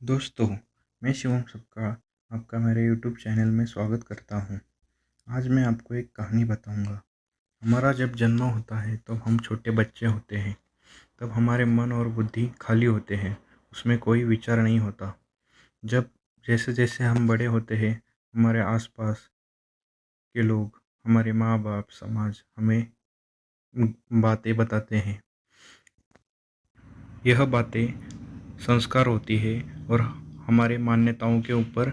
दोस्तों, मैं शिवम सबका आपका मेरे यूट्यूब चैनल में स्वागत करता हूँ। आज मैं आपको एक कहानी बताऊँगा। हमारा जब जन्म होता है तब हम छोटे बच्चे होते हैं। तब हमारे मन और बुद्धि खाली होते हैं, उसमें कोई विचार नहीं होता। जब जैसे-जैसे हम बड़े होते हैं, हमारे आस-पास के लोग, हमारे माँ-बाप, समाज हमें बातें बताते हैं। यह बातें संस्कार होती है और हमारे मान्यताओं के ऊपर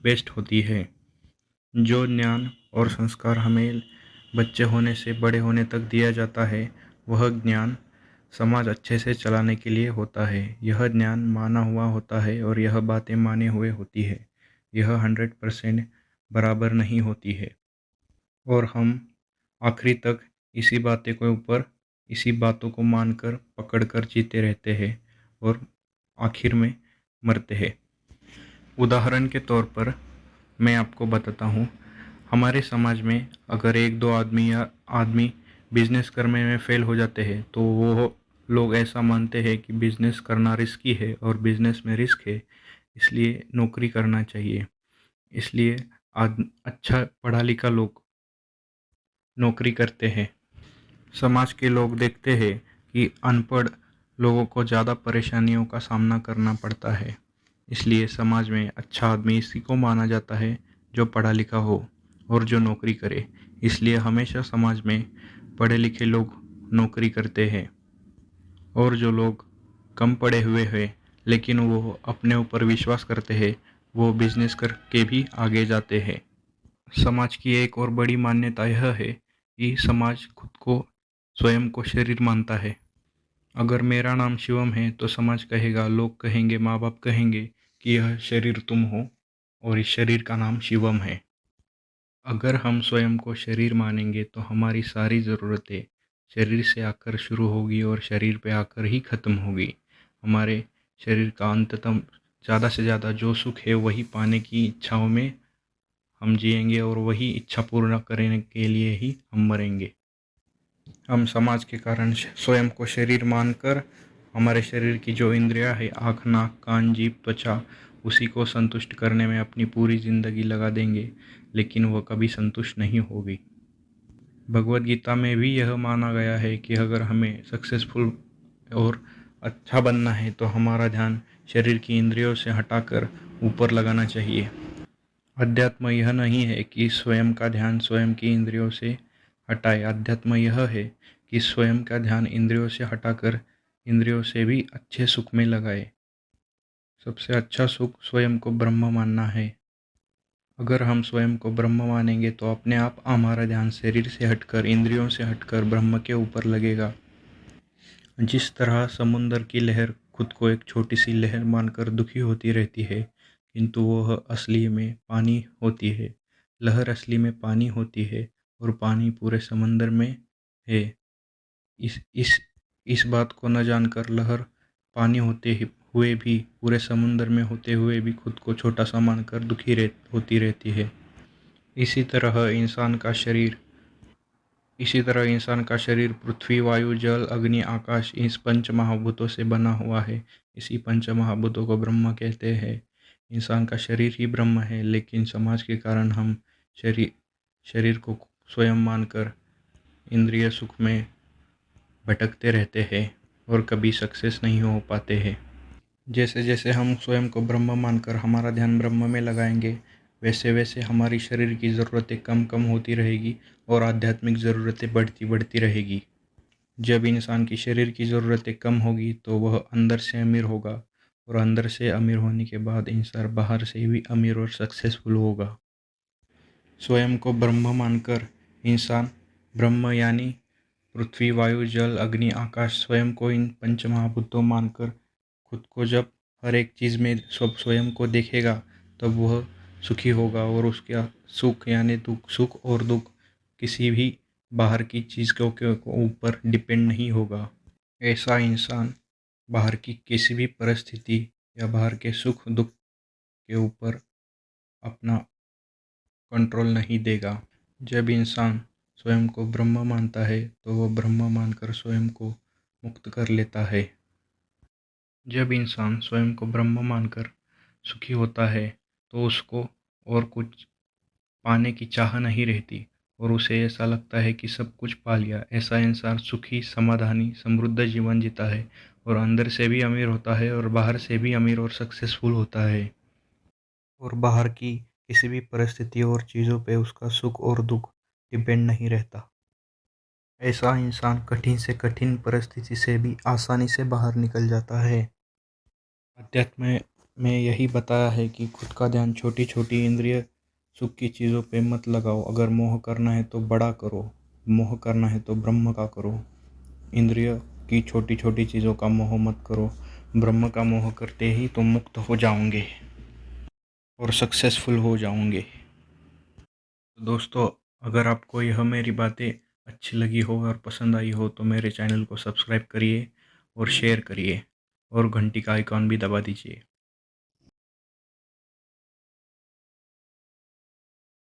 बेस्ड होती है। जो ज्ञान और संस्कार हमें बच्चे होने से बड़े होने तक दिया जाता है, वह ज्ञान समाज अच्छे से चलाने के लिए होता है। यह ज्ञान माना हुआ होता है और यह बातें माने हुए होती है। यह 100% बराबर नहीं होती है और हम आखिरी तक इसी बातों को मानकर पकड़ कर जीते रहते हैं और आखिर में मरते हैं। उदाहरण के तौर पर मैं आपको बताता हूँ, हमारे समाज में अगर एक दो आदमी बिजनेस करने में फेल हो जाते हैं तो वो लोग ऐसा मानते हैं कि बिजनेस करना रिस्की है और बिजनेस में रिस्क है, इसलिए नौकरी करना चाहिए। इसलिए अच्छा पढ़ा लिखा लोग नौकरी करते हैं। समाज के लोग देखते हैं कि अनपढ़ लोगों को ज़्यादा परेशानियों का सामना करना पड़ता है, इसलिए समाज में अच्छा आदमी इसी को माना जाता है जो पढ़ा लिखा हो और जो नौकरी करे। इसलिए हमेशा समाज में पढ़े लिखे लोग नौकरी करते हैं और जो लोग कम पढ़े हुए हैं लेकिन वो अपने ऊपर विश्वास करते हैं, वो बिजनेस करके भी आगे जाते हैं। समाज की एक और बड़ी मान्यता यह है कि समाज खुद को स्वयं को शरीर मानता है। अगर मेरा नाम शिवम है तो समाज कहेगा, लोग कहेंगे, माँ बाप कहेंगे कि यह शरीर तुम हो और इस शरीर का नाम शिवम है। अगर हम स्वयं को शरीर मानेंगे तो हमारी सारी ज़रूरतें शरीर से आकर शुरू होगी और शरीर पे आकर ही ख़त्म होगी। हमारे शरीर का अंततम ज़्यादा से ज़्यादा जो सुख है वही पाने की इच्छाओं में हम जिएंगे और वही इच्छा पूर्ण करने के लिए ही हम मरेंगे। हम समाज के कारण स्वयं को शरीर मानकर हमारे शरीर की जो इंद्रियां है, आँख, नाक, कान, जीभ, त्वचा, उसी को संतुष्ट करने में अपनी पूरी ज़िंदगी लगा देंगे, लेकिन वह कभी संतुष्ट नहीं होगी। भगवद गीता में भी यह माना गया है कि अगर हमें सक्सेसफुल और अच्छा बनना है तो हमारा ध्यान शरीर की इंद्रियों से हटाकर ऊपर लगाना चाहिए। अध्यात्म यह नहीं है कि स्वयं का ध्यान स्वयं की इंद्रियों से हटाए। अध्यात्म यह है कि स्वयं का ध्यान इंद्रियों से हटाकर इंद्रियों से भी अच्छे सुख में लगाए। सबसे अच्छा सुख स्वयं को ब्रह्म मानना है। अगर हम स्वयं को ब्रह्म मानेंगे तो अपने आप हमारा ध्यान शरीर से हटकर, इंद्रियों से हटकर ब्रह्म के ऊपर लगेगा। जिस तरह समुद्र की लहर खुद को एक छोटी सी लहर मानकर दुखी होती रहती है, किंतु वह असली में पानी होती है। लहर असली में पानी होती है और पानी पूरे समंदर में है। इस इस इस बात को न जानकर लहर पानी हुए भी, पूरे समुंदर में होते हुए भी खुद को छोटा सा मानकर होती रहती है। इसी तरह इंसान का शरीर पृथ्वी, वायु, जल, अग्नि, आकाश, इस पंच महाभूतों से बना हुआ है। इसी पंच महाभूतों को ब्रह्म कहते हैं। इंसान का शरीर ही ब्रह्म है, लेकिन समाज के कारण हम शरीर शरीर को स्वयं मानकर इंद्रिय सुख में भटकते रहते हैं और कभी सक्सेस नहीं हो पाते हैं। जैसे जैसे हम स्वयं को ब्रह्म मानकर हमारा ध्यान ब्रह्म में लगाएंगे, वैसे वैसे हमारी शरीर की ज़रूरतें कम कम होती रहेगी और आध्यात्मिक ज़रूरतें बढ़ती बढ़ती रहेगी। जब इंसान की शरीर की ज़रूरतें कम होगी तो वह अंदर से अमीर होगा और अंदर से अमीर होने के बाद इंसान बाहर से भी अमीर और सक्सेसफुल होगा। स्वयं को ब्रह्म मानकर इंसान ब्रह्म यानी पृथ्वी, वायु, जल, अग्नि, आकाश, स्वयं को इन पंच महाभूतों मानकर खुद को जब हर एक चीज़ में सब स्वयं को देखेगा, तब वह सुखी होगा और उसका सुख यानी सुख और दुख किसी भी बाहर की चीज़ के ऊपर डिपेंड नहीं होगा। ऐसा इंसान बाहर की किसी भी परिस्थिति या बाहर के सुख दुख के ऊपर अपना कंट्रोल नहीं देगा। जब इंसान स्वयं को ब्रह्म मानता है तो वह ब्रह्म मानकर स्वयं को मुक्त कर लेता है। जब इंसान स्वयं को ब्रह्म मानकर सुखी होता है तो उसको और कुछ पाने की चाह नहीं रहती और उसे ऐसा लगता है कि सब कुछ पा लिया। ऐसा इंसान सुखी, समाधानी, समृद्ध जीवन जीता है और अंदर से भी अमीर होता है और बाहर से भी अमीर और सक्सेसफुल होता है। और बाहर की किसी भी परिस्थिति और चीज़ों पे उसका सुख और दुख डिपेंड नहीं रहता। ऐसा इंसान कठिन से कठिन परिस्थिति से भी आसानी से बाहर निकल जाता है। अध्यात्म में यही बताया है कि खुद का ध्यान छोटी छोटी इंद्रिय सुख की चीज़ों पे मत लगाओ। अगर मोह करना है तो बड़ा करो, मोह करना है तो ब्रह्म का करो। इंद्रिय की छोटी छोटी चीज़ों का मोह मत करो। ब्रह्म का मोह करते ही तुम मुक्त हो जाओगे और सक्सेसफुल हो जाओगे। तो दोस्तों, अगर आपको यह मेरी बातें अच्छी लगी हो और पसंद आई हो तो मेरे चैनल को सब्सक्राइब करिए और शेयर करिए और घंटी का आइकॉन भी दबा दीजिए।